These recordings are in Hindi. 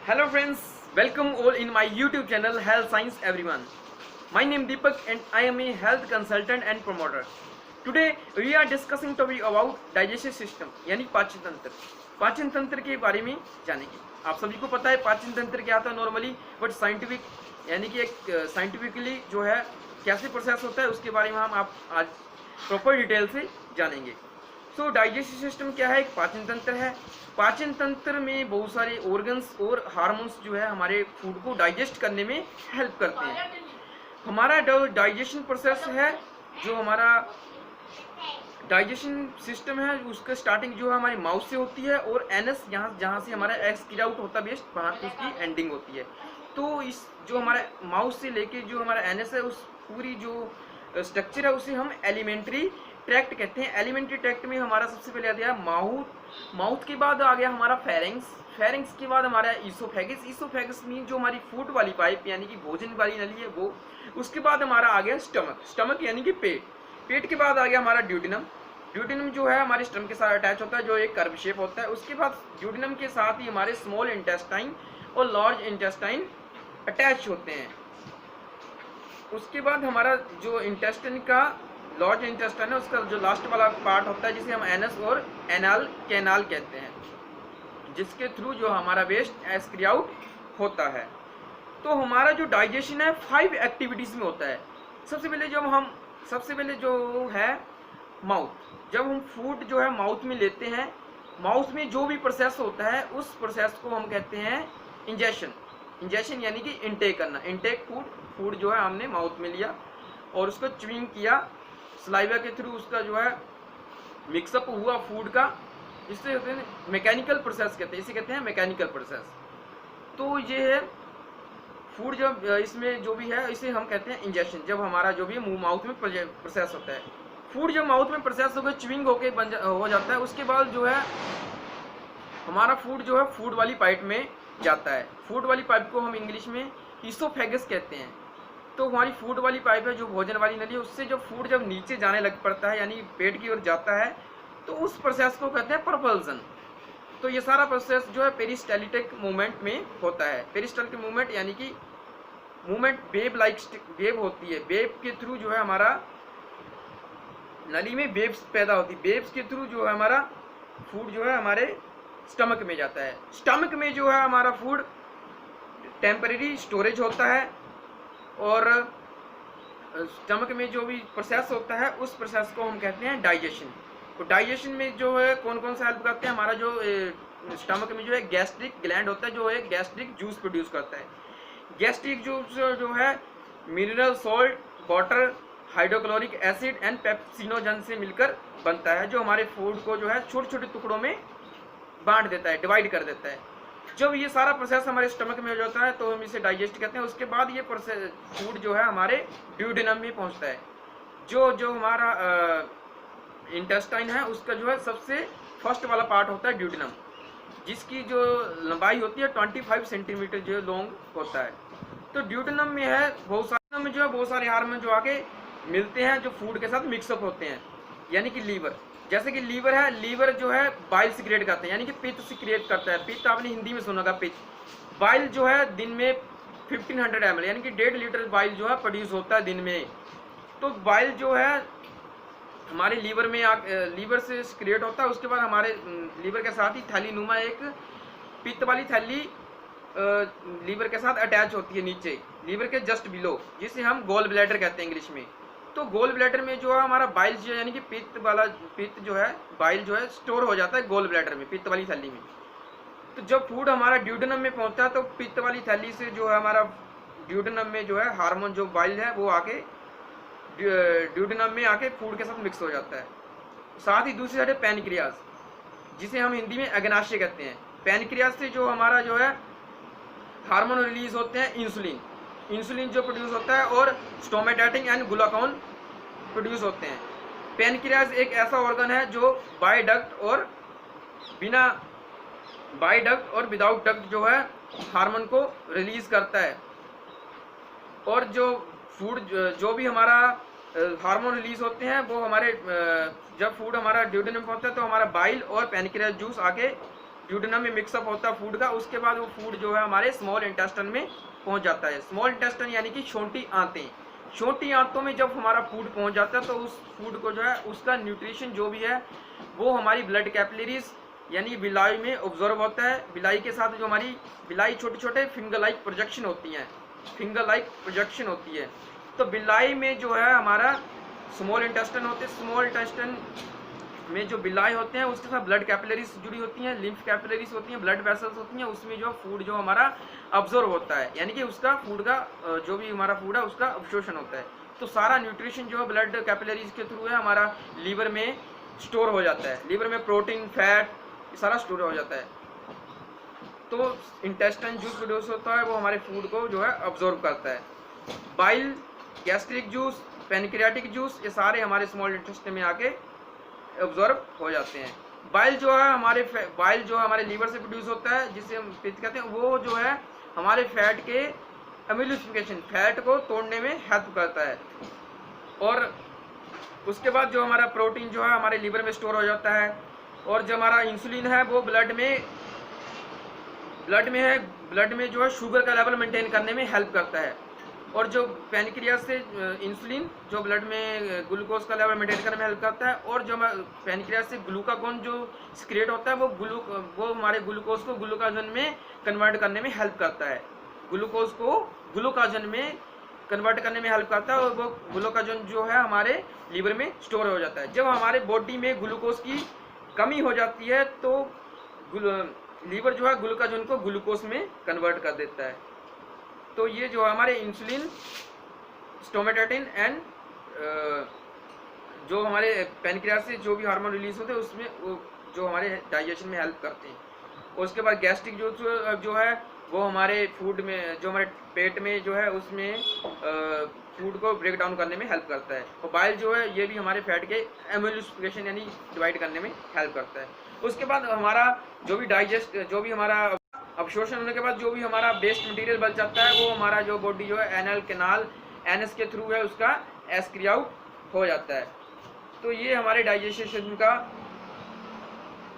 Hello friends, welcome all in my YouTube channel Health Science Everyone. My name Deepak and I am a health consultant and promoter. Today we are discussing topic about digestive system यानी पाचन तंत्र। पाचन तंत्र के बारे में जानेंगे। आप सभी को पता है पाचन तंत्र क्या होता है नॉर्मली, बट साइंटिफिक यानी कि एक साइंटिफिकली जो है कैसे प्रोसेस होता है उसके बारे में हम आप आज प्रॉपर डिटेल से जानेंगे। सो डाइजेस्टिव सिस्टम क्या है? एक पाचन तंत्र है। पाचन तंत्र में बहुत सारे ऑर्गन्स और हार्मोन्स जो है हमारे फूड को डाइजेस्ट करने में हेल्प करते हैं। हमारा डाइजेशन प्रोसेस है, जो हमारा डाइजेशन सिस्टम है उसका स्टार्टिंग जो है हमारी माउथ से होती है और एनस जहाँ से हमारा एक्सक्रीट आउट होता है वेस्ट वहाँ पे उसकी एंडिंग होती है। तो इस जो हमारा माउथ से लेके जो हमारा एनस है उस पूरी जो स्ट्रक्चर है उसे हम एलिमेंट्री ट्रैक्ट कहते हैं। एलिमेंट्री ट्रैक्ट में हमारा सबसे पहले आ गया माउथ के बाद आ गया हमारा फेरिंग्स के बाद हमारा ईसोफेगस में जो हमारी फूड वाली पाइप यानी कि भोजन वाली नली है वो। उसके बाद हमारा आ गया स्टमक यानी कि पेट के बाद आ गया हमारा ड्यूटेनम जो है हमारे स्टमक के साथ अटैच होता है, जो एक कर्व शेप होता है। उसके बाद ड्यूटेनम के साथ ही हमारे स्मॉल इंटेस्टाइन और लार्ज इंटेस्टाइन अटैच होते हैं। उसके बाद हमारा जो इंटेस्टाइन का लार्ज इंटेस्टाइन है उसका जो लास्ट वाला पार्ट होता है जिसे हम एनस और एनाल कैनाल कहते हैं, जिसके थ्रू जो हमारा वेस्ट एक्सक्रीट आउट होता है। तो हमारा जो डाइजेशन है 5 एक्टिविटीज में होता है। सबसे पहले जो है माउथ। जब हम फूड जो है माउथ में लेते हैं, माउथ में जो भी प्रोसेस होता है उस प्रोसेस को हम कहते हैं इंजेशन यानी कि इनटेक करना। इनटेक फूड जो है हमने माउथ में लिया और उसको च्यूइंग किया सलाइवा के थ्रू, उसका जो है मिक्सअप हुआ फूड का, जिससे मैकेनिकल प्रोसेस कहते हैं, इसे कहते हैं मैकेनिकल प्रोसेस। तो ये है फूड जब इसमें जो भी है इसे हम कहते हैं इंजेशन। जब हमारा जो भी मुंह माउथ में प्रोसेस होता है, फूड जब माउथ में प्रोसेस होकर च्यूइंग होके हो जाता है, उसके बाद जो है हमारा फूड जो है फूड वाली पाइप में जाता है। फूड वाली पाइप को हम इंग्लिश में ईसोफेगस कहते हैं। तो हमारी फूड वाली पाइप है जो भोजन वाली नली है, उससे जो फूड जब नीचे जाने लग पड़ता है यानी पेट की ओर जाता है तो उस प्रोसेस को कहते हैं प्रोपल्सन। तो ये सारा प्रोसेस जो है पेरिस्टाल्टिक मूवमेंट में होता है। पेरिस्टाल्टिक मूवमेंट यानी कि मूवमेंट वेव होती है। वेव के थ्रू जो है हमारा नली में वेव्स पैदा होती है। वेव्स के थ्रू जो है हमारा फूड जो है हमारे स्टमक में जाता है। स्टमक में जो है हमारा फूड टेम्परेरी स्टोरेज होता है और स्टमक में जो भी प्रोसेस होता है उस प्रोसेस को हम कहते हैं डाइजेशन। तो डाइजेशन में जो है कौन कौन सा हेल्प करते हैं? हमारा जो स्टमक में जो है गैस्ट्रिक ग्लैंड होता है जो एक गैस्ट्रिक जूस प्रोड्यूस करता है। गैस्ट्रिक जूस जो है mineral salt, water, hydrochloric acid and pepsinogen से मिलकर बनता है, जो हमारे फूड को जो है छोटे छोटे टुकड़ों में बांट देता है, डिवाइड कर देता है। जब ये सारा प्रोसेस हमारे स्टमक में हो जाता है तो हम इसे डाइजेस्ट कहते हैं। उसके बाद ये प्रोसेस फूड जो है हमारे ड्यूडेनम में पहुंचता है। जो हमारा इंटेस्टाइन है उसका जो है सबसे फर्स्ट वाला पार्ट होता है ड्यूडेनम, जिसकी जो लंबाई होती है 25 सेंटीमीटर जो लॉन्ग होता है। तो ड्यूडेनम में है बहुत सारे हार्मोन जो आके मिलते हैं जो फूड के साथ मिक्सअप होते हैं, यानी कि लीवर। जैसे कि लीवर है, लीवर जो है बाइल सिक्रिएट करता है यानी कि पित्त सिक्रिएट करता है। पित्त आपने हिंदी में सुना होगा पित्त। बाइल जो है दिन में 1500 ml यानी कि 1.5 लीटर बाइल जो है प्रोड्यूस होता है दिन में। तो बाइल जो है हमारे लीवर से सिक्रिएट होता है। उसके बाद हमारे लीवर के साथ ही थैली नुमा एक पित्त वाली थैली लीवर के साथ अटैच होती है नीचे लीवर के जस्ट बिलो, जिसे हम गॉल ब्लैडर कहते हैं इंग्लिश में। तो गोल ब्लैडर में जो है हमारा बाइल जो यानी कि पित्त जो है बाइल जो है स्टोर हो जाता है गोल ब्लैडर में, पित्त वाली थैली में। तो जब फूड हमारा ड्यूडेनम में पहुंचता है तो पित्त वाली थैली से जो है हमारा ड्यूडेनम में जो है हार्मोन जो बाइल है वो आके ड्यूडेनम में आके फूड के साथ मिक्स हो जाता है। साथ ही दूसरी साइड पैनक्रियाज, जिसे हम हिंदी में अग्नाशय कहते हैं। पैनक्रियाज से जो हमारा जो है हार्मोन रिलीज होते हैं इंसुलिन जो प्रोड्यूस होता है और स्टोमेटाटिन एंड ग्लूकागॉन प्रोड्यूस होते हैं। पैनक्रियाज एक ऐसा ऑर्गन है जो बायडक्ट और विदाउट डक्ट जो है हार्मोन को रिलीज करता है। और जो फूड जो भी हमारा हार्मोन रिलीज होते हैं वो हमारे जब फूड हमारा ड्यूडेनम में पहुंचता है तो हमारा बाइल और पैनक्रियाज जूस आके ड्यूडेनम में मिक्सअप होता है फूड का, उसके बाद वो फूड जो है हमारे स्मॉल इंटेस्टाइन में पहुंच जाता है। स्मॉल इंटेस्टाइन यानी कि छोटी आंतें, छोटी आंतों में जब हमारा फूड पहुंच जाता है तो उस फूड को जो है उसका न्यूट्रिशन जो भी है वो हमारी ब्लड कैपिलरीज यानी बिलाई में ऑब्जर्व होता है। बिलाई के साथ जो हमारी बिलाई छोटे छोटे फिंगर लाइक प्रोजेक्शन होती हैं, फिंगर लाइक प्रोजेक्शन होती है। तो बिलाई में जो है हमारा स्मॉल इंटेस्टाइन होते हैं, स्मॉल इंटेस्टाइन में जो बिलाई होते हैं उसके साथ ब्लड कैपिलरीज जुड़ी होती हैं, लिम्फ कैपिलरीज होती हैं, ब्लड वेसल्स होती हैं, उसमें जो फूड जो हमारा अब्जॉर्ब होता है यानी कि उसका फूड का जो भी हमारा फूड है उसका अवशोषण होता है। तो सारा न्यूट्रिशन जो है ब्लड कैपिलरीज के थ्रू है हमारा लीवर में स्टोर हो जाता है, लीवर में प्रोटीन फैट सारा स्टोर हो जाता है। तो इंटेस्टाइन जूस प्रोड्यूस होता है वो हमारे फूड को जो है अब्जॉर्ब करता है। Bile, gastric juice, pancreatic juice ये सारे हमारे स्मॉल इंटेस्टाइन में आके ऑब्जर्व हो जाते हैं। बाइल जो है हमारे लीवर से प्रोड्यूस होता है जिसे हम पित्त कहते हैं, वो जो है हमारे फैट के एमिलिफिकेशन फैट को तोड़ने में हेल्प करता है। और उसके बाद जो हमारा प्रोटीन जो है हमारे लीवर में स्टोर हो जाता है। और जो हमारा इंसुलिन है वो ब्लड में जो है शुगर का लेवल मेंटेन करने में हेल्प करता है। और जो पैनक्रियास से इंसुलिन जो ब्लड में ग्लूकोज का लेवल मेंटेन करने में हेल्प करता है। और जो पैनक्रियास से ग्लूकागोन जो सिक्रेट होता है वो हमारे ग्लूकोज को ग्लूकाजन में कन्वर्ट करने में हेल्प करता है, ग्लूकोज को ग्लूकाजन में कन्वर्ट करने में हेल्प करता है। और वो ग्लूकाजन जो है हमारे लीवर में स्टोर हो जाता है। जब हमारे बॉडी में ग्लूकोज की कमी हो जाती है तो लीवर जो है ग्लूकाजन को ग्लूकोज में कन्वर्ट कर देता है। तो ये जो हमारे इंसुलिन, स्टोमेटाटिन एंड जो हमारे पैनक्रियास से जो भी हार्मोन रिलीज होते हैं उसमें जो हमारे डाइजेशन में हेल्प करते हैं। और उसके बाद गैस्ट्रिक जो है वो हमारे फूड में जो हमारे पेट में जो है उसमें फूड को ब्रेक डाउन करने में हेल्प करता है। और बाइल जो है ये भी हमारे फैट के एम्यूलिफिकेशन यानी डिवाइड करने में हेल्प करता है। उसके बाद हमारा जो भी हमारा अवशोषण होने के बाद जो भी हमारा वेस्ट मटेरियल बच जाता है वो हमारा जो बॉडी जो है एनल कैनाल एनएस के थ्रू है उसका एक्सक्री आउट हो जाता है। तो ये हमारे डाइजेशन का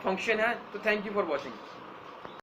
फंक्शन है। तो थैंक यू फॉर वॉचिंग।